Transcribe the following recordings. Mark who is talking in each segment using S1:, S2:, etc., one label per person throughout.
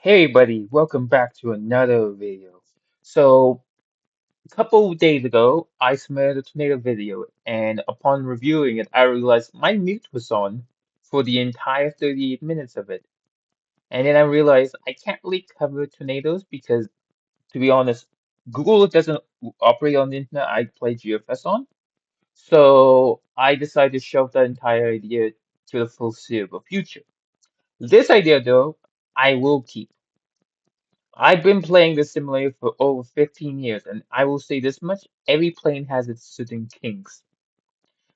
S1: Hey everybody, welcome back to another video. So, a couple of days ago, I submitted a tornado video, and upon reviewing it, I realized my mute was on for the entire 38 minutes of it. And then I realized I can't really cover tornadoes because, to be honest, Google doesn't operate on the internet I play GeoFS on. So, I decided to shelve that entire idea to the foreseeable future. This idea, though, I will keep. I've been playing this simulator for over 15 years, and I will say this much, every plane has its certain kinks.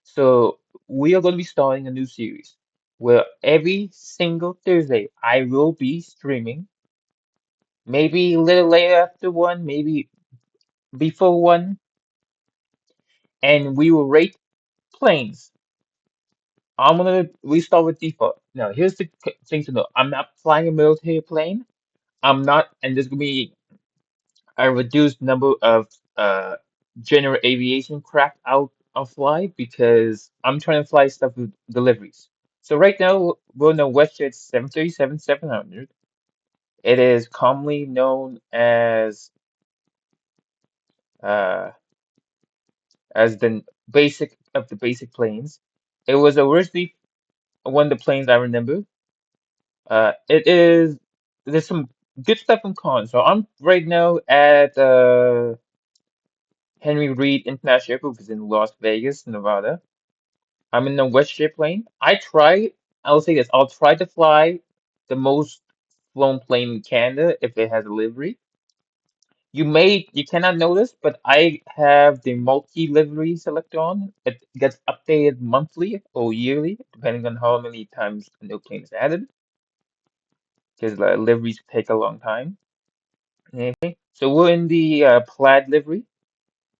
S1: So we are going to be starting a new series where every single Thursday I will be streaming, maybe a little later after one, maybe before one, and we will rate planes. We start with default. Now, here's the thing to know. I'm not flying a military plane. I'm not, and there's gonna be a reduced number of general aviation craft I'll fly because I'm trying to fly stuff with deliveries. So right now we're on a WestJet 737-700. It is commonly known uh, as the basic of the basic planes. It was originally one of the planes I remember. It is there's some good stuff and cons. So I'm right now at Henry Reed International Airport, which is in Las Vegas, Nevada. I'm in the WestJet plane. I'll say this, I'll try to fly the most flown plane in Canada if it has a livery. You cannot notice, but I have the multi-livery select on. It gets updated monthly or yearly, depending on how many times a new plane is added, because liveries take a long time. Okay. So we're in the plaid livery.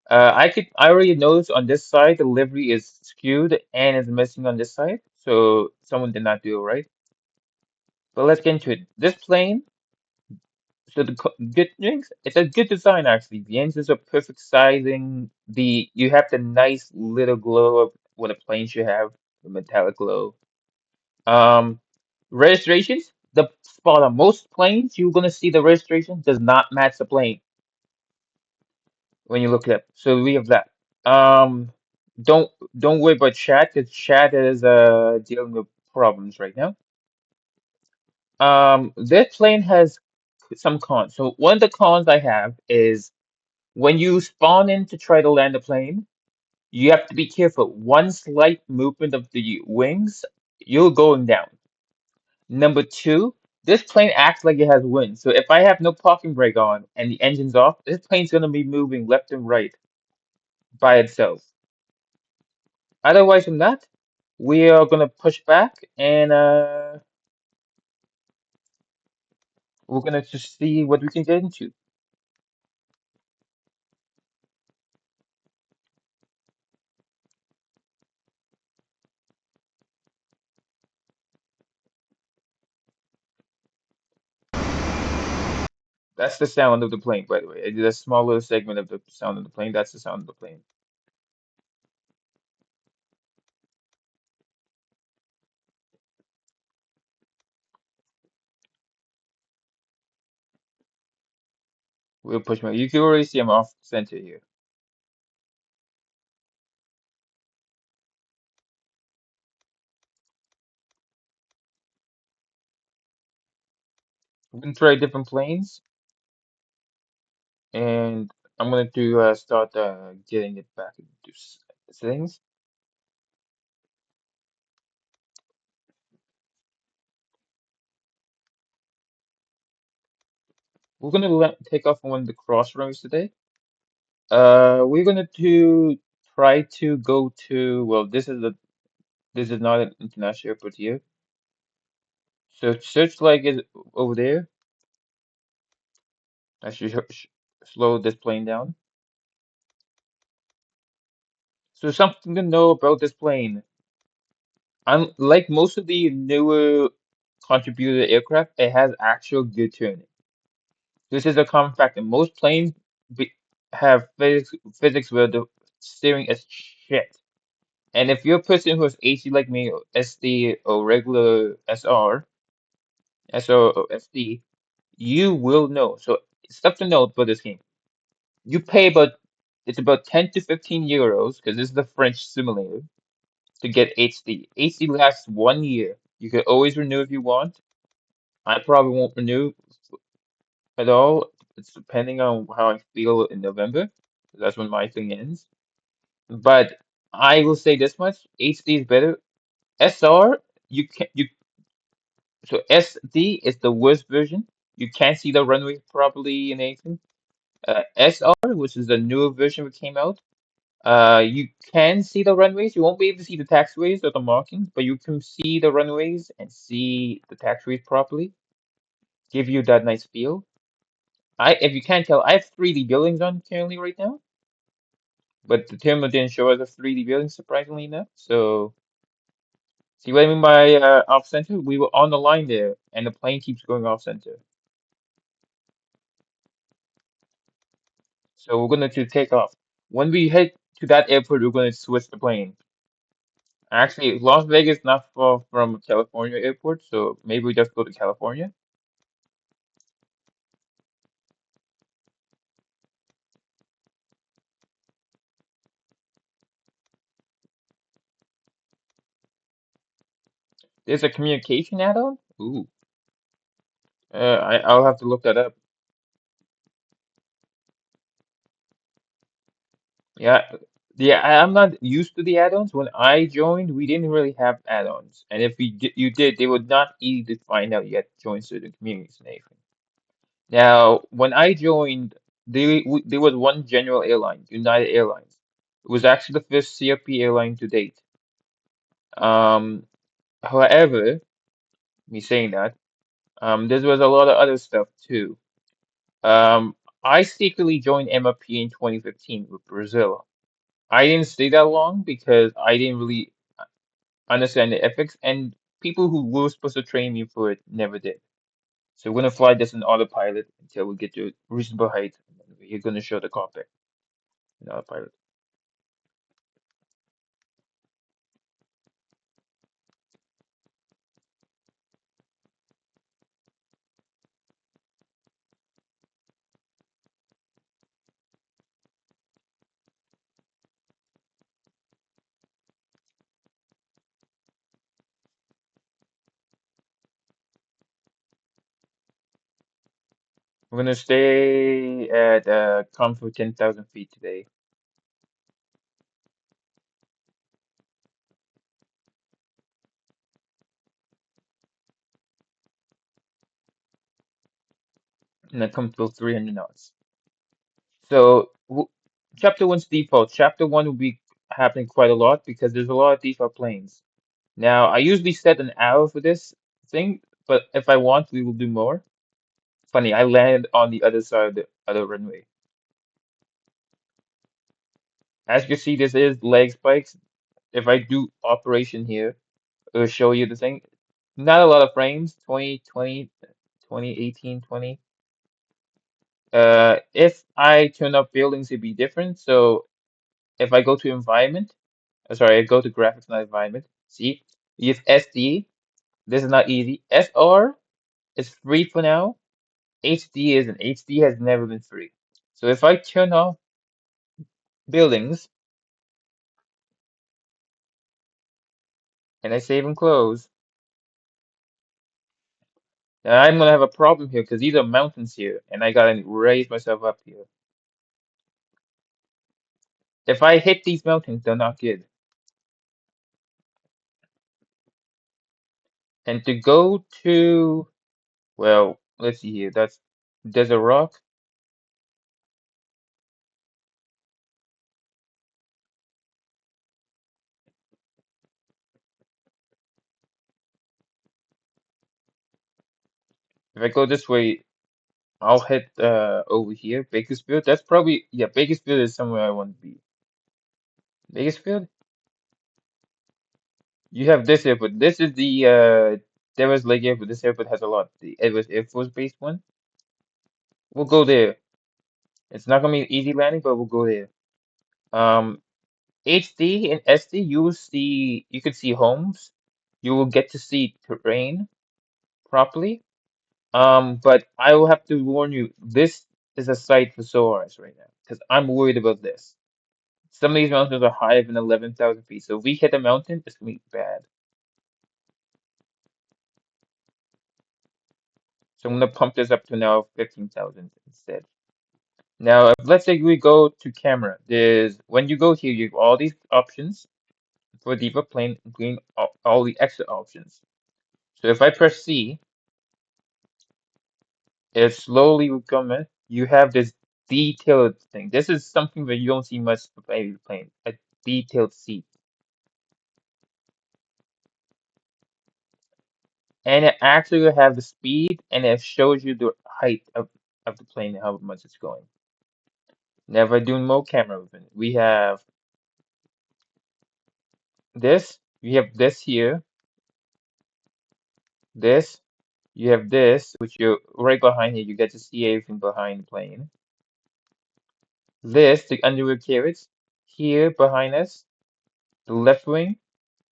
S1: I already noticed on this side the livery is skewed and is missing on this side, so someone did not do it right. But let's get into it. This plane, so good things, it's a good design actually. The engines are perfect sizing. You have the nice little glow of what a plane should have, the metallic glow. Um, Registrations, the spot on most planes, you're gonna see the registration does not match the plane when you look it up. So we have that. Um, don't don't worry about chat because chat is dealing with problems right now. This plane has some cons. So one of the cons I have is when you spawn in to try to land a plane, you have to be careful. One slight movement of the wings, you're going down. Number two, this plane acts like it has wind. So if I have no parking brake on and the engine's off, this plane's gonna be moving left and right by itself. Otherwise than that, we are gonna push back and we're gonna just see what we can get into. That's the sound of the plane, by the way. It's a small little segment of the sound of the plane. That's the sound of the plane. We'll push back. You can already see I'm off center here. We're gonna try different planes, and I'm gonna do start getting it back into settings. We're gonna take off on one of the crossroads today. We're gonna try to go to well, this is not an international airport here. So searchlight is over there. I should slow this plane down. So something to know about this plane. Unlike most of the newer contributor aircraft, it has actual gear turning. This is a common factor. Most planes be, have physics where the steering is shit. And if you're a person who has AC like me, or SD or regular SR, SR or SD, you will know. So stuff to note for this game. You pay about it's about 10 to 15 euros because this is the French simulator to get HD. HD lasts 1 year. You can always renew if you want. I probably won't renew at all. It's depending on how I feel in November. That's when my thing ends. But I will say this much: HD is better. SR, you can you so SD is the worst version. You can't see the runway properly and anything. SR, which is the newer version that came out, you can see the runways. You won't be able to see the taxiways or the markings, but you can see the runways and see the taxiways properly. Give you that nice feel. If you can't tell, I have 3D buildings on currently right now, but the terminal didn't show us a 3D building, surprisingly enough. So, see what I mean by off center? We were on the line there, and the plane keeps going off center. So we're going to take off. When we head to that airport, we're going to switch the plane. Actually, Las Vegas not far from California airport, so maybe we just go to California. There's a communication add-on? Ooh. I'll have to look that up. Yeah, I'm not used to the add-ons. When I joined, we didn't really have add-ons, and if you did, they would not easy to find out you had to join certain communities and everything. Now, when I joined, there was one general airline, United Airlines. It was actually the first CFP airline to date. Um, However, me saying that, there was a lot of other stuff too. Um, I secretly joined MFP in 2015 with Brazil. I didn't stay that long because I didn't really understand the ethics, and people who were supposed to train me for it never did. So we're gonna fly this in autopilot until we get to a reasonable height. You're gonna show the cockpit in autopilot. We're gonna stay at comfort 10,000 feet today, and that comes to 300 knots. So chapter one's default. Chapter one will be happening quite a lot because there's a lot of default planes. Now I usually set an hour for this thing, but if I want, we will do more. Funny, I landed on the other side of the other runway. As you can see, this is leg spikes. If I do operation here, it'll show you the thing. Not a lot of frames, 20, 20, 20, 18, 20. If I turn up buildings, it'd be different. So if I go to environment, sorry, I go to graphics, not environment. See, use SD. This is not easy. SR is free for now. HD isn't. HD has never been free. So if I turn off buildings and I save and close, then I'm gonna have a problem here because these are mountains here, and I gotta raise myself up here. If I hit these mountains, they're not good. And to go to, well, let's see here. That's Desert Rock. If I go this way, I'll hit over here, Bakersfield. That's probably yeah, Bakersfield is somewhere I want to be. Bakersfield? You have this airport. This is the Devils Lake Airport. This airport has a lot. The Edwards Air Force Base one. We'll go there. It's not gonna be an easy landing, but we'll go there. Um, HD and SD, you can see homes. You will get to see terrain properly. But I will have to warn you, this is a site for sore eyes right now, because I'm worried about this. Some of these mountains are higher than 11,000 feet, so if we hit a mountain, it's gonna be bad. So I'm gonna pump this up to now 15,000 instead. Now, if, let's say we go to camera, there's when you go here, you have all these options for deeper plane, including all the extra options. So if I press C, it slowly will come in. You have this detailed thing. This is something that you don't see much of any plane, a detailed seat. And it actually will have the speed and it shows you the height of the plane and how much it's going. Never doing mode camera movement. We have this, we have this here, this, you have this, which you're right behind here, you get to see everything behind the plane. This, the underwing carrots, here behind us, the left wing,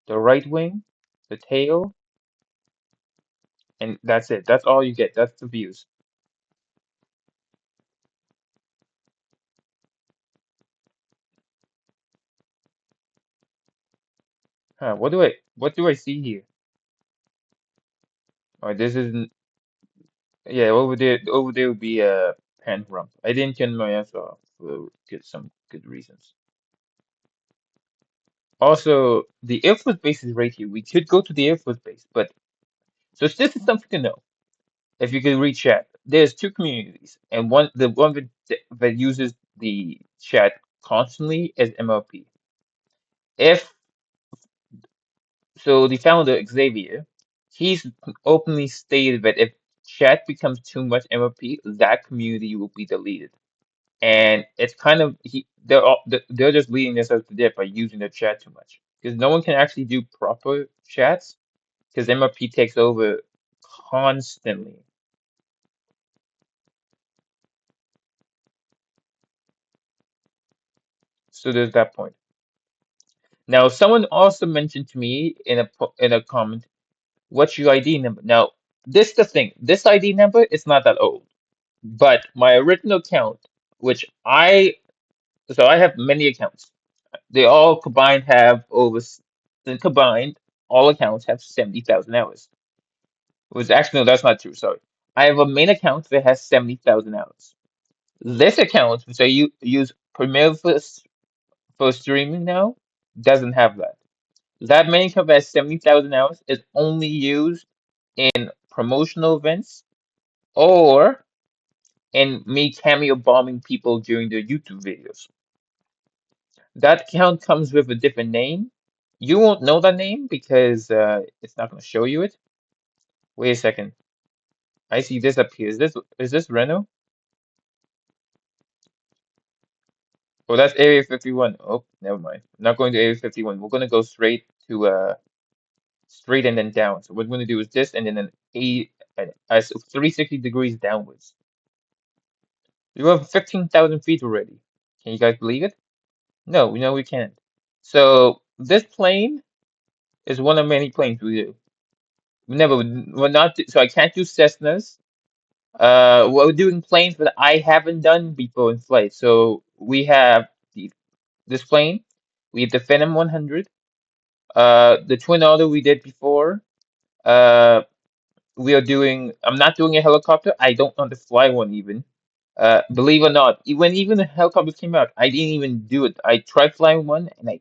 S1: the right wing, the tail, and that's it. That's all you get. That's the views. Huh, what do I see here? Oh, this isn't, yeah, over there would be a pan rump. I didn't turn my ass off for some good reasons. Also, the Air Force base is right here. We could go to the Air Force base, but so this is something to know. If you could read chat, there's two communities, and the one that uses the chat constantly is MLP. If so, the founder Xavier, he's openly stated that if chat becomes too much MLP, that community will be deleted. And it's kind of they're just leading themselves to death by using their chat too much because no one can actually do proper chats because MLP takes over constantly. So there's that point. Now, someone also mentioned to me in a comment, "What's your ID number?" Now, this the thing. This ID number is not that old, but my original account, which I have many accounts. They all combined have then combined, all accounts have 70,000 hours. Which actually, no, that's not true. Sorry. I have a main account that has 70,000 hours. This account, which use primarily for streaming now, doesn't have that. That main account that has 70,000 hours is only used in promotional events or in me cameo bombing people during their YouTube videos. That account comes with a different name. You won't know that name because it's not going to show you it. Wait a second. I see this up here. Is this Reno? Oh, that's Area 51. Oh, never mind. I'm not going to Area 51. We're going to go straight and then down. So what we're going to do is this and then an 360 degrees downwards. We have 15,000 feet already. Can you guys believe it? No, we know we can't. So this plane is one of many planes we do. We're not, so I can't do Cessnas. We're doing planes that I haven't done before in flight. So we have this plane, we have the Phenom 100, the Twin Otter we did before. Uh, we are doing. I'm not doing a helicopter. I don't know how to fly one even. Believe it or not, even the helicopters came out, I didn't even do it. I tried flying one and I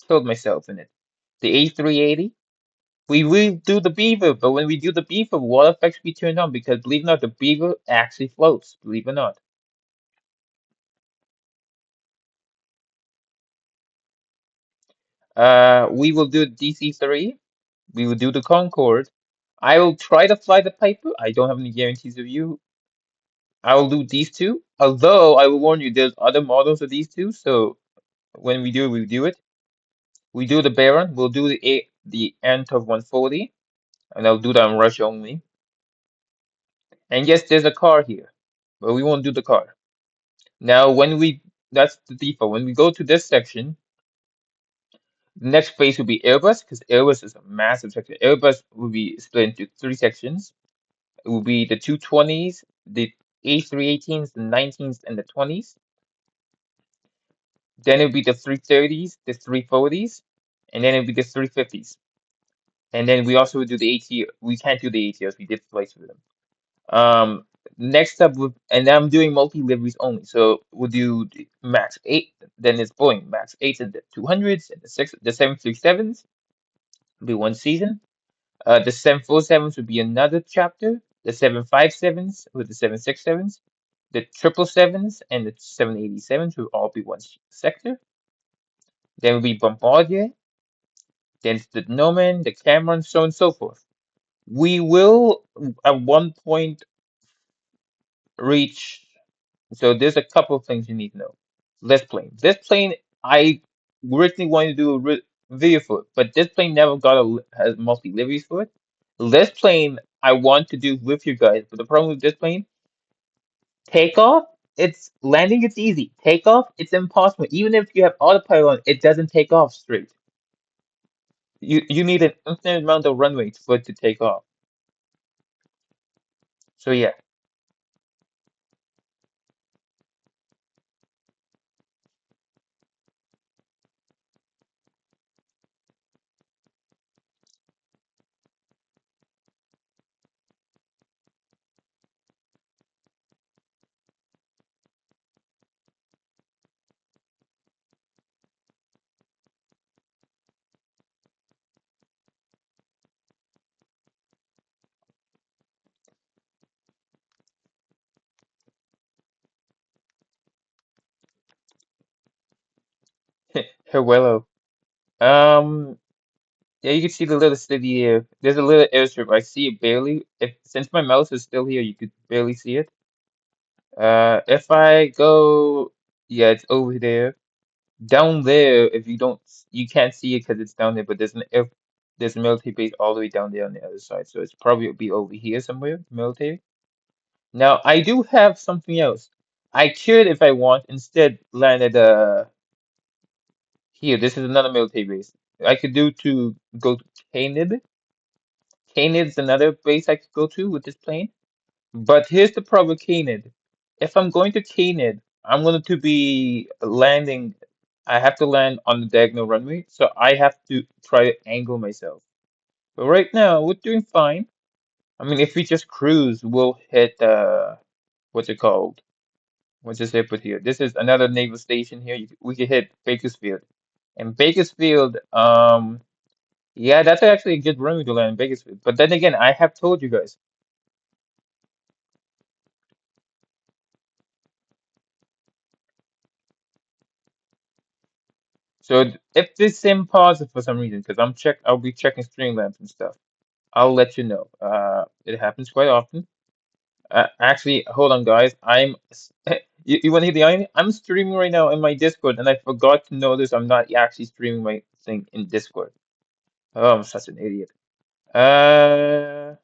S1: killed myself in it. The A380. We will do the Beaver, but when we do the Beaver, water effects be turned on because believe it or not, the Beaver actually floats. Believe it or not. We will do DC-3. We will do the Concorde. I will try to fly the Piper. I don't have any guarantees of you. I will do these two. Although I will warn you, there's other models of these two. So when we do it, we do it. We do the Baron. We'll do the Antov 140, and I'll do that on Rush only. And yes, there's a car here, but we won't do the car. Now, that's the default. When we go to this section, the next phase will be Airbus, because Airbus is a massive section. Airbus will be split into three sections. It will be the 220s, the A318s, the 19s, and the 20s. Then it'll be the 330s, the 340s, and then it'll be the 350s. And then we also do the AT. We can't do the ATOs. We did flights with them. Next up, and I'm doing multi-liveries only. So we'll do the Max 8, then it's Boeing Max 8 and the 200s, and the 737s will be one season. The 747s would be another chapter. The 757s with the 767s, the 777s and the 787s will all be one sector. Then will be Bombardier, then it's the Nomad, the Cameron, so on and so forth. We will at one point reach. So there's a couple of things you need to know. This plane. This plane, I originally wanted to do a video for it, but this plane never got has multi liveries for it. This plane I want to do with you guys, but the problem with this plane, takeoff, it's landing, it's easy. Takeoff, it's impossible. Even if you have autopilot on, it doesn't take off straight. You need an infinite amount of runway for it to take off. So yeah. Hello. Um, yeah, you can see the little city here. There's a little airstrip. I see it barely. If since my mouse is still here, you could barely see it. If I go, yeah, it's over there. Down there, if you don't, you can't see it because it's down there. But there's a military base all the way down there on the other side, so it's probably be over here somewhere, military. Now, I do have something else. I could, if I want, instead land at here. This is another military base. I could do to go to Canid. Canid's another base I could go to with this plane. But here's the problem with Canid. If I'm going to Canid, I'm going to be landing. I have to land on the diagonal runway, so I have to try to angle myself. But right now, we're doing fine. I mean, if we just cruise, we'll hit what's it called? What's this airport here? This is another naval station here. We could hit Bakersfield. And Bakersfield, yeah, that's actually a good runway to land in Bakersfield. But then again, I have told you guys. So if this sim pauses for some reason, because I'll be checking Streamlabs and stuff. I'll let you know. It happens quite often. Actually, hold on, guys. You want to hear the irony? I'm streaming right now in my Discord, and I forgot to notice I'm not actually streaming my thing in Discord. Oh, I'm such an idiot. Uh,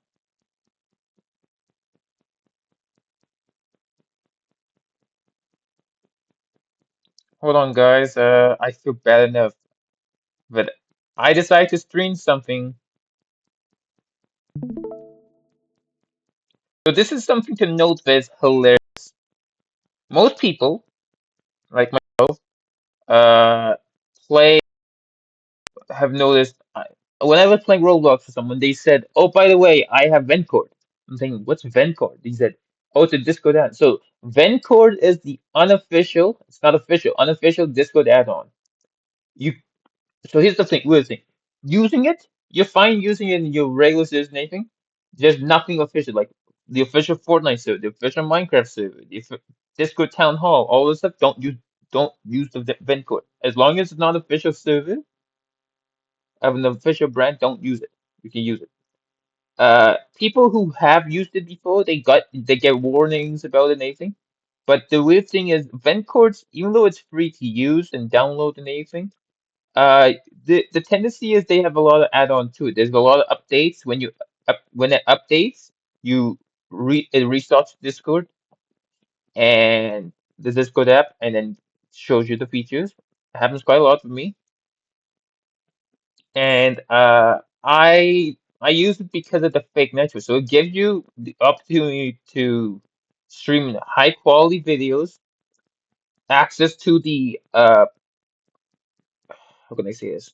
S1: Hold on, guys. I feel bad enough, but I decided to stream something. So this is something to note that is hilarious. Most people, like myself, uh, play have noticed when I was playing Roblox with someone, they said, "Oh, by the way, I have Vencord." I'm thinking, "What's Vencord?" He said, "Oh, it's a Discord add." So Vencord is the unofficial, it's not official, unofficial Discord add-on. You So here's the thing, weird thing. Using it, you're fine using it in your regular series and anything. There's nothing official, like the official Fortnite server, the official Minecraft server, Discord Town Hall, all this stuff. Don't use the Vencord. As long as it's not official server of an official brand, don't use it. You can use it. People who have used it before, they get warnings about it and anything. But the weird thing is, Vencords, even though it's free to use and download and anything, uh, the tendency is they have a lot of add-on to it. There's a lot of updates. When it updates, it restarts Discord and the Discord app, and then shows you the features. It happens quite a lot with me. And I use it because of the fake network. So it gives you the opportunity to stream high quality videos, access to the how can I say this?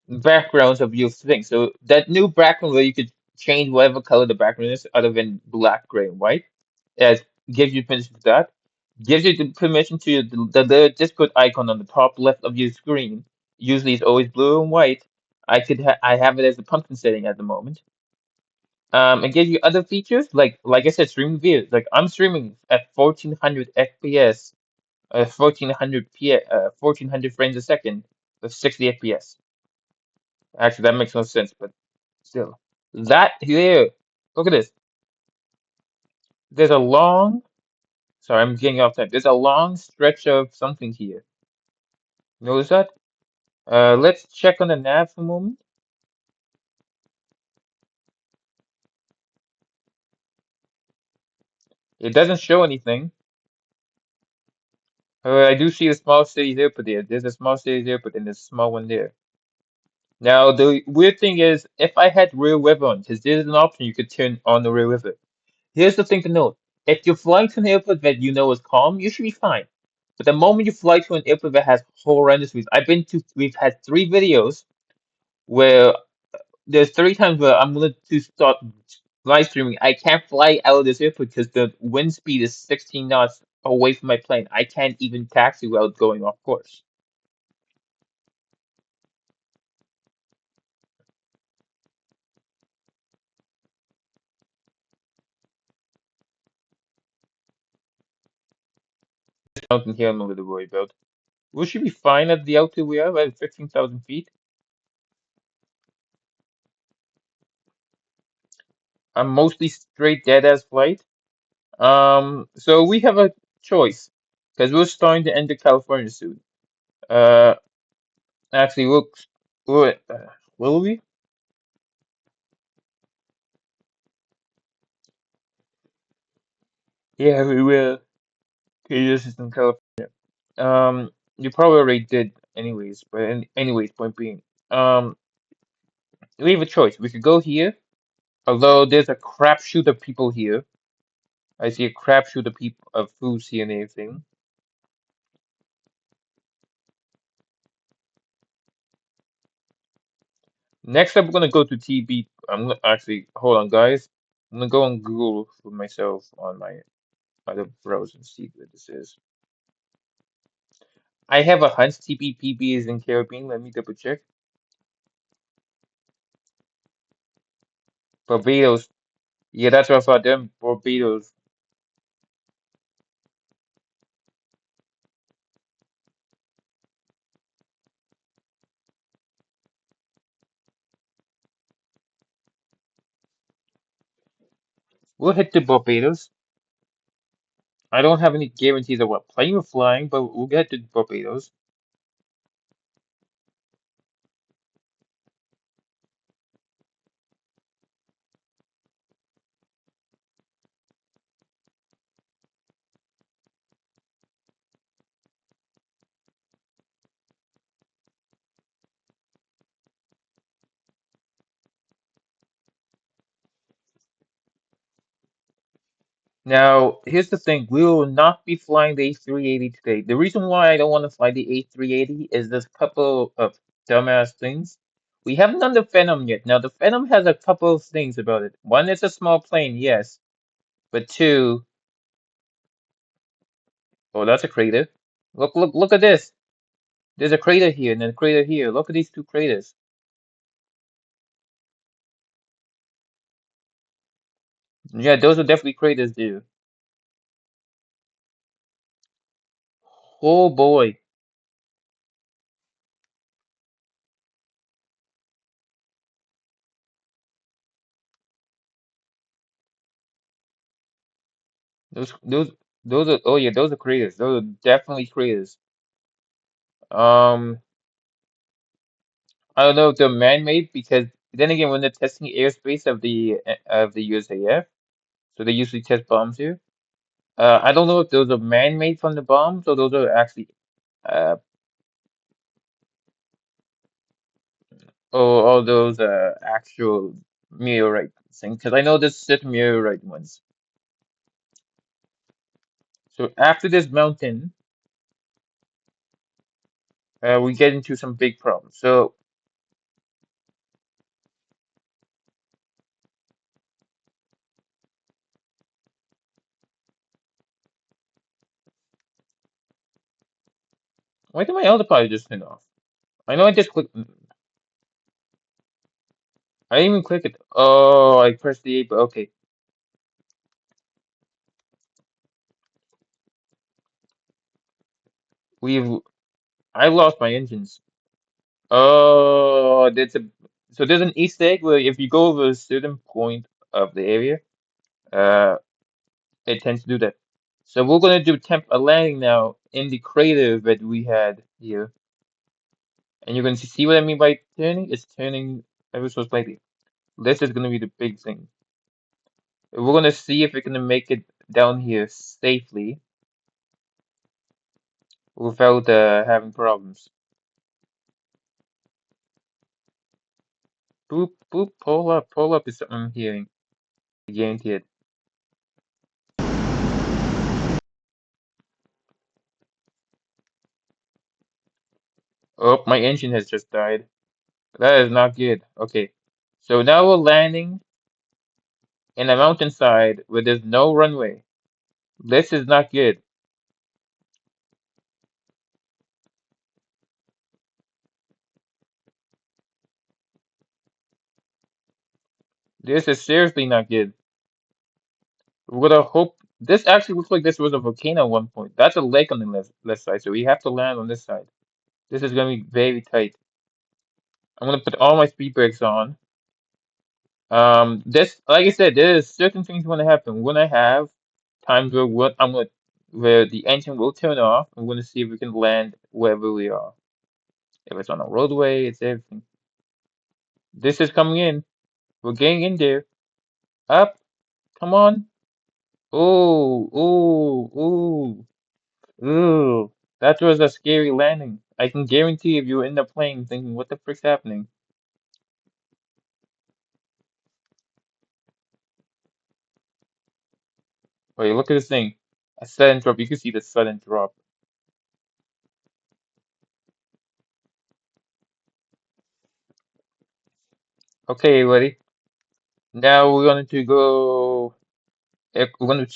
S1: Backgrounds of your thing. So that new background where you could change whatever color the background is other than black, gray, and white. It gives you permission to that. Gives you the permission to the Discord icon on the top left of your screen. Usually it's always blue and white. I have it as a pumpkin setting at the moment. It gives you other features like I said, streaming videos. Like I'm streaming at 1400 FPS, 1400 frames a second with 60 FPS. Actually, that makes no sense, but still. That here, look at this. There's a long, sorry, I'm getting off time. There's a long stretch of something here. Notice that? Let's check on the nav for a moment. It doesn't show anything. I do see a small cities airport there. There's a small cities airport and there's a small one there. Now, the weird thing is, if I had real weather on, because there's an option you could turn on the real weather. Here's the thing to note. If you're flying to an airport that you know is calm, you should be fine. But the moment you fly to an airport that has horrendous views, we've had 3 videos where there's 3 times where I'm going to start live streaming. I can't fly out of this airport because the wind speed is 16 knots away from my plane. I can't even taxi without going off course. Mountain here I'm a little worried about. We should be fine at the altitude we are at 15,000 feet. I'm mostly straight dead as flight. So we have a choice because we're starting to enter California soon. Uh, actually, will we? Yeah, we will. Okay, this is in California. You probably already did anyways, but anyways, point being, um, we have a choice. We could go here, although there's a crapshoot of people here. I see a crapshoot of people of foods here and everything. Next up, we're gonna go to TB. I'm gonna actually hold on, guys. I'm gonna go on Google for myself on my other browser and see what this is. I have a hunch TPPB is in Caribbean. Let me double check. Barbados. Yeah, that's what I thought. Them Barbados. We'll hit the Barbados. I don't have any guarantees of what plane we're flying, but we'll get to Barbados. Now, here's the thing. We will not be flying the A380 today. The reason why I don't want to fly the A380 is there's a couple of dumbass things. We haven't done the Phantom yet. Now, the Phantom has a couple of things about it. One, it's a small plane, yes. But two, oh, that's a crater. Look at this. There's a crater here and then a crater here. Look at these two craters. Yeah, those are definitely craters, dude. Oh boy. Those those those are oh yeah, those are craters. Those are definitely craters. Um, I don't know if they're man-made because then again, when they're testing airspace of the USAF, so they usually test bombs here. I don't know if those are man-made from the bombs or those are actually uh Oh, all those actual meteorite things, because I know there's certain meteorite ones. So after this mountain, we get into some big problems. So why did my autopilot just turn off? I know I just clicked. I didn't even click it. Oh, I pressed the A, but okay. We've I lost my engines. Oh, there's an Easter egg where if you go over a certain point of the area, uh, it tends to do that. So we're gonna do temp a landing now in the crater that we had here, and you're gonna see what I mean by turning. It's turning ever so slightly. This is gonna be the big thing. We're gonna see if we're gonna make it down here safely without having problems. Boop boop, pull up is something I'm hearing. I guarantee it. Oh, my engine has just died. That is not good. Okay. So now we're landing in a mountainside where there's no runway. This is not good. This is seriously not good. We're gonna hope this actually looks like this was a volcano at one point. That's a lake on the left side, so we have to land on this side. This is gonna be very tight. I'm gonna put all my speed brakes on. This, like I said, there's certain things gonna happen. We're gonna have times where where the engine will turn off. I'm gonna see if we can land wherever we are. If it's on a roadway, it's everything. This is coming in. We're getting in there. Up. Come on. Oh, oh, oh, ooh. That was a scary landing. I can guarantee if you were in the plane thinking, what the frick's happening? Wait, look at this thing. A sudden drop. You can see the sudden drop. Okay, buddy. Now we're going to go. We're going to.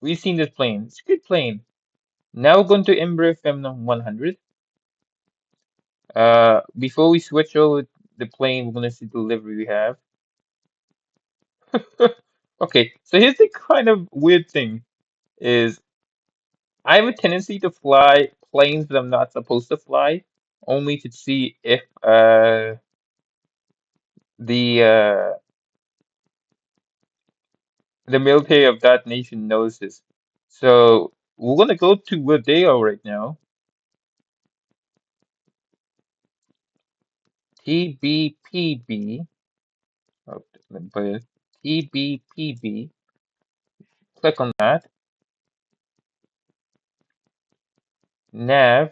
S1: We've seen this plane. It's a good plane. Now we're going to Embraer Femina 100. Before we switch over the plane, we're going to see the delivery we have. Okay, so here's the kind of weird thing is I have a tendency to fly planes that I'm not supposed to fly, only to see if the uh the military of that nation knows this. So we're gonna go to where they are right now. TBPB. Oh, let me put it. TBPB. Click on that. Nav.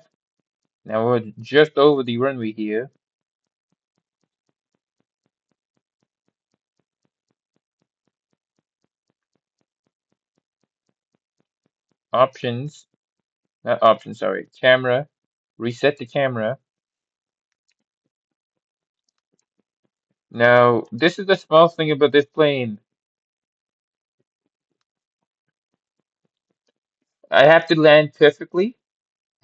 S1: Now we're just over the runway here. Options. Not options, sorry. Camera. Reset the camera. Now, this is the small thing about this plane. I have to land perfectly,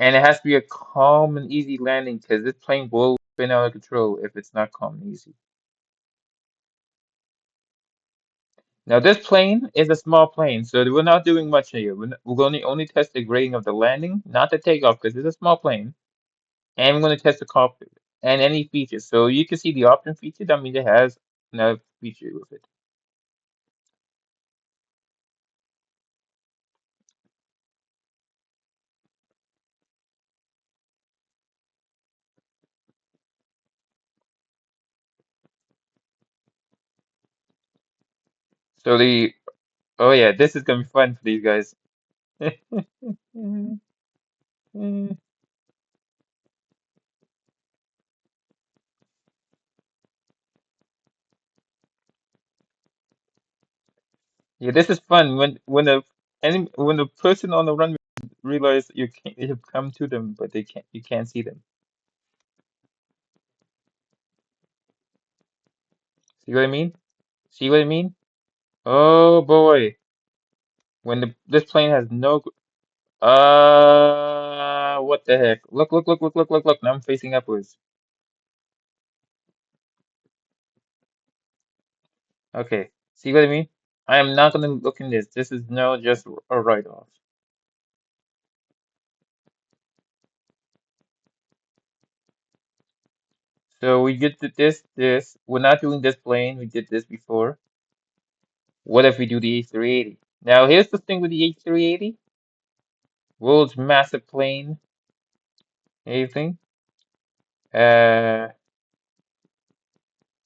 S1: and it has to be a calm and easy landing because this plane will spin out of control if it's not calm and easy. Now, this plane is a small plane, so we're not doing much here. We're going to only test the grading of the landing, not the takeoff, because it's a small plane. And we're going to test the cockpit and any features. So you can see the option feature. That means it has another feature with it. So oh yeah, this is going to be fun for these guys. Yeah, this is fun when the person on the run realize you have come to them, but you can't see them. See what I mean? See what I mean? Oh boy, when this plane has no what the heck? Look! Now I'm facing upwards. Okay, see what I mean? I am not gonna look in this. This is no just a write-off. So we did this. We're not doing this plane. We did this before. What if we do the A380? Now here's the thing with the A380. World's massive plane, everything. Uh,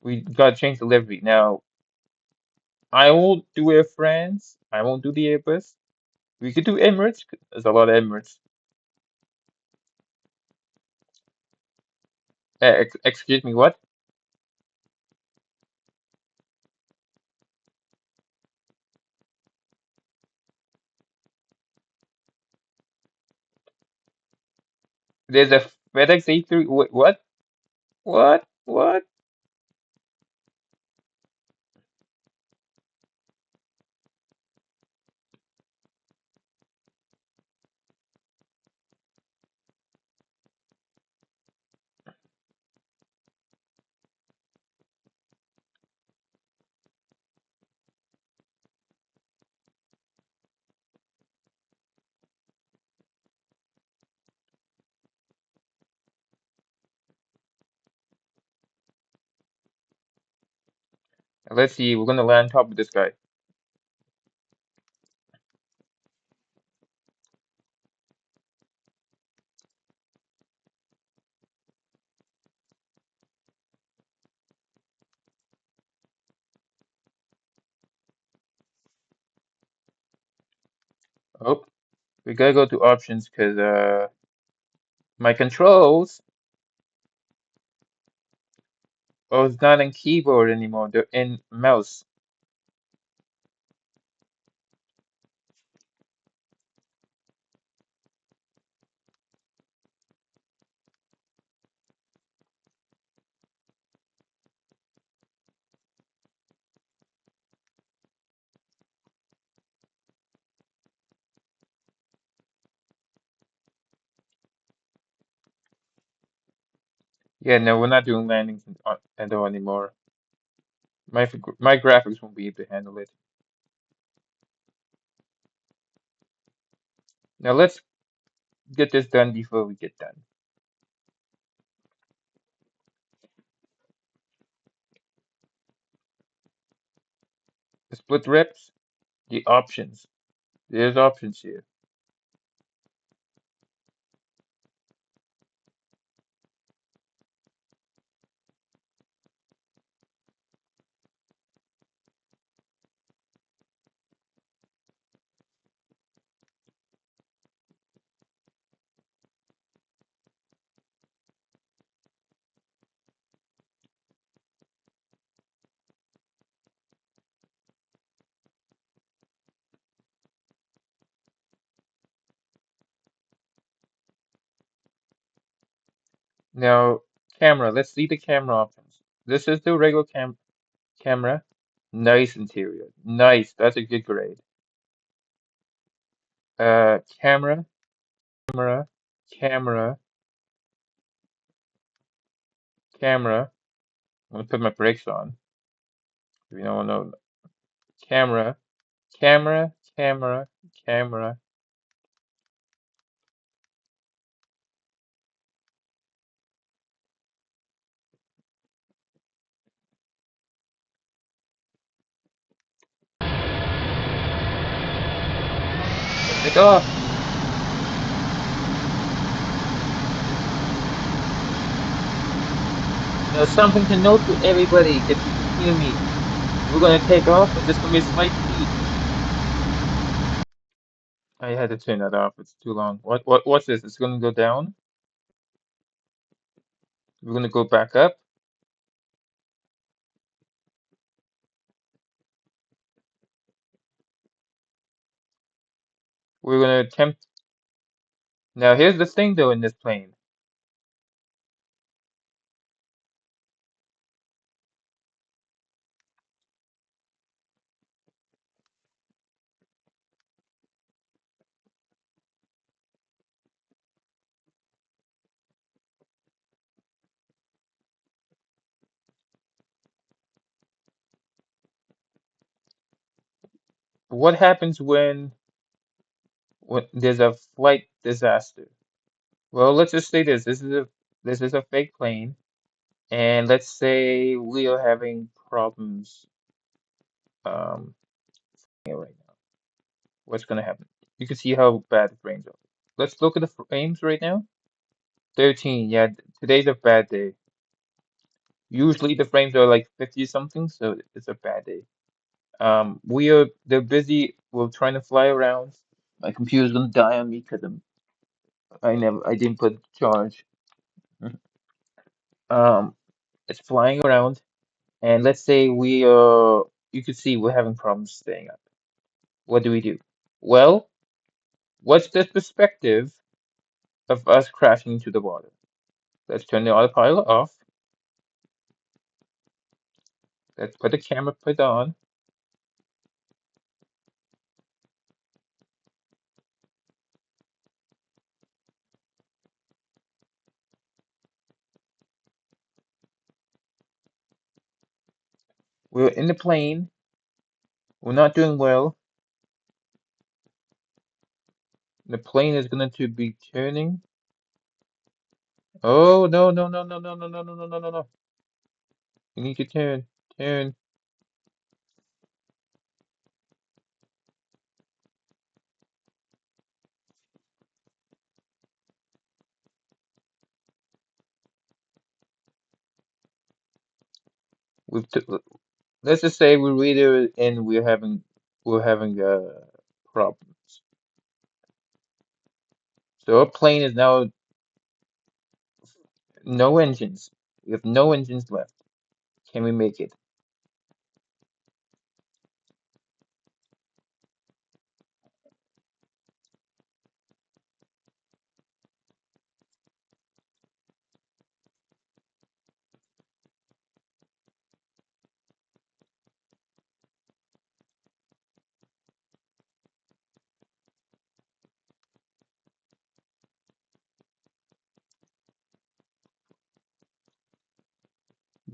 S1: we gotta change the livery. Now, I won't do Air France. I won't do the Airbus. We could do Emirates. There's a lot of Emirates. Excuse me, what? There's a FedEx A3. What? What? What? Let's see. We're gonna land on top of this guy. Oh, we gotta go to options because my controls. Oh, it's not in keyboard anymore. They're in mouse. Yeah, no, we're not doing landings at all anymore. My graphics won't be able to handle it. Now let's get this done before we get done. The split reps, the options. There's options here. Now, camera. Let's see the camera options. This is the regular camera. Nice interior. Nice. That's a good grade. Camera, camera, camera, camera. I'm gonna put my brakes on. If you don't know. Camera, camera, camera. Take off. Now, something to note to everybody, if you can hear me. We're gonna take off, but there's gonna be a slight peak. I had to turn that off. It's too long. What's this? It's gonna go down. We're gonna go back up. We're gonna attempt. Now, here's the thing though in this plane. What happens when there's a flight disaster? Well, let's just say this. This is a fake plane, and let's say we are having problems um here right now. What's gonna happen? You can see how bad the frames are. Let's look at the frames right now. 13. Yeah, today's a bad day. Usually the frames are like 50 something, so it's a bad day. They're busy. We're trying to fly around. My computer's gonna die on me because I didn't put charge. Um, it's flying around, and let's say you could see we're having problems staying up. What do we do? Well, what's the perspective of us crashing into the water? Let's turn the autopilot off. Let's put the camera put on. We're in the plane. We're not doing well. The plane is going to be turning. Oh no no no no no no no no no no no no! You need to turn, turn. We've t Let's just say we read it and we're having problems. So our plane is now no engines. We have no engines left. Can we make it?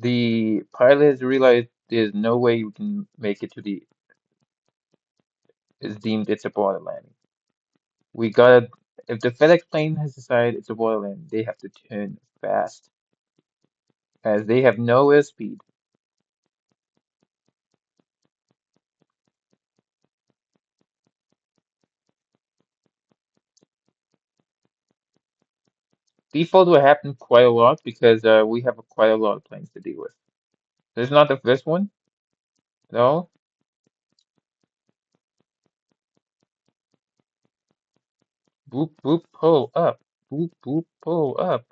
S1: The pilot has realized there's no way we can make it to the is deemed it's a border landing. We gotta if the FedEx plane has decided it's a border landing, they have to turn fast as they have no airspeed. Default will happen quite a lot because we have quite a lot of planes to deal with. There's not the first one at all. Boop boop pull up. Boop boop pull up.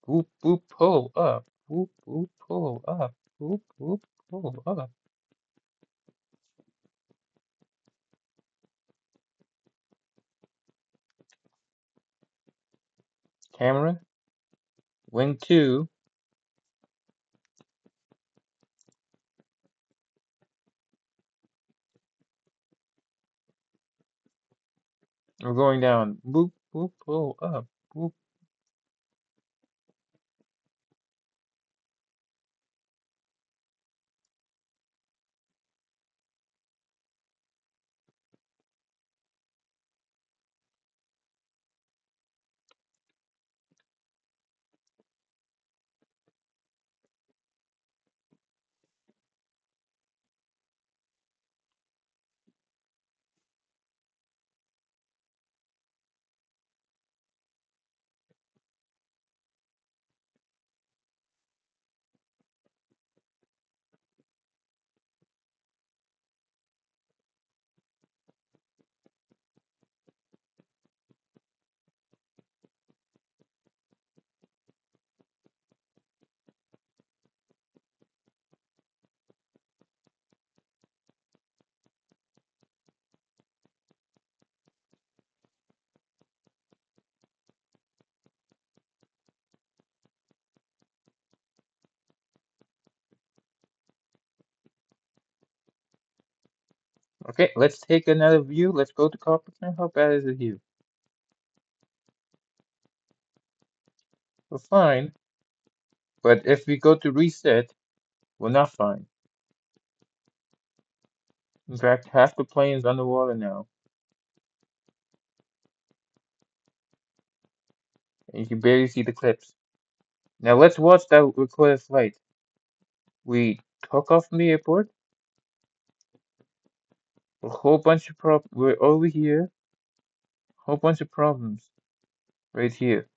S1: Boop boop pull up. Boop boop pull up. Boop boop pull up. Camera. Wing 2. We're going down. Boop boop pull up. Boop. Okay, let's take another view. Let's go to carpenter. How bad is it here? We're fine. But if we go to reset, we're not fine. In fact, half the plane is underwater now. And you can barely see the clips. Now let's watch that recorded flight. We took off from the airport. A whole bunch of we're over here. Whole bunch of problems. Right here.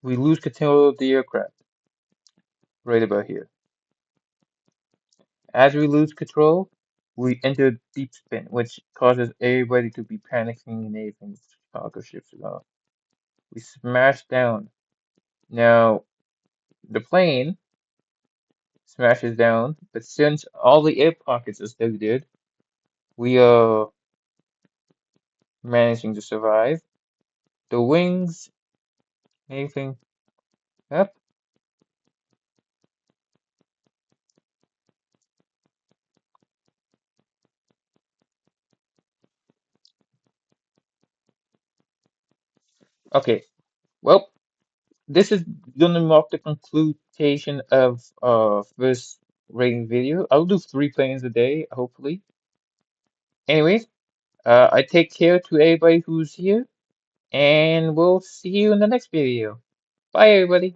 S1: We lose control of the aircraft. Right about here. As we lose control, we enter deep spin, which causes everybody to be panicking and everything. Cargo ships and all. We smash down. Now, the plane smashes down, but since all the air pockets are still good, we are managing to survive. The wings, anything up. Okay, well, this is gonna mark the conclusion of first rating video. I'll do 3 planes a day, hopefully. Anyways, I take care to everybody who's here, and we'll see you in the next video. Bye, everybody.